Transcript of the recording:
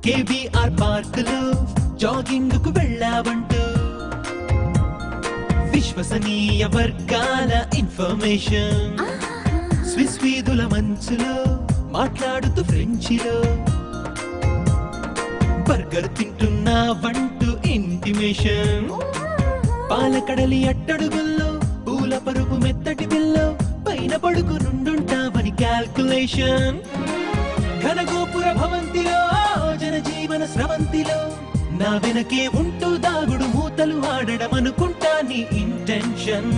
KBR park లో jogging కు వెళ్ళావంటూ విశ్వసనీయ వర్గాల ఇన్ఫర్మేషన్ స్విస్ వీధుల మంచులో మాట్లాడుతూ ఫ్రెంచిలో బర్గర్ తింటున్నావంటూ ఇంటిమేషన్ పాలకడలి అట్టడుగుల్లో పూల పరుపు మెత్తటి బిల్లో పైన పడుకునుండుంటావని క్యాల్కులేషన్ ఘనగోపుర భవంతిలో జనజీవన స్రవంతిలో నా వెనకే ఉంటూ దాగుడు మూతలు ఆడడం అనుకుంటా నీ ఇంటెన్షన్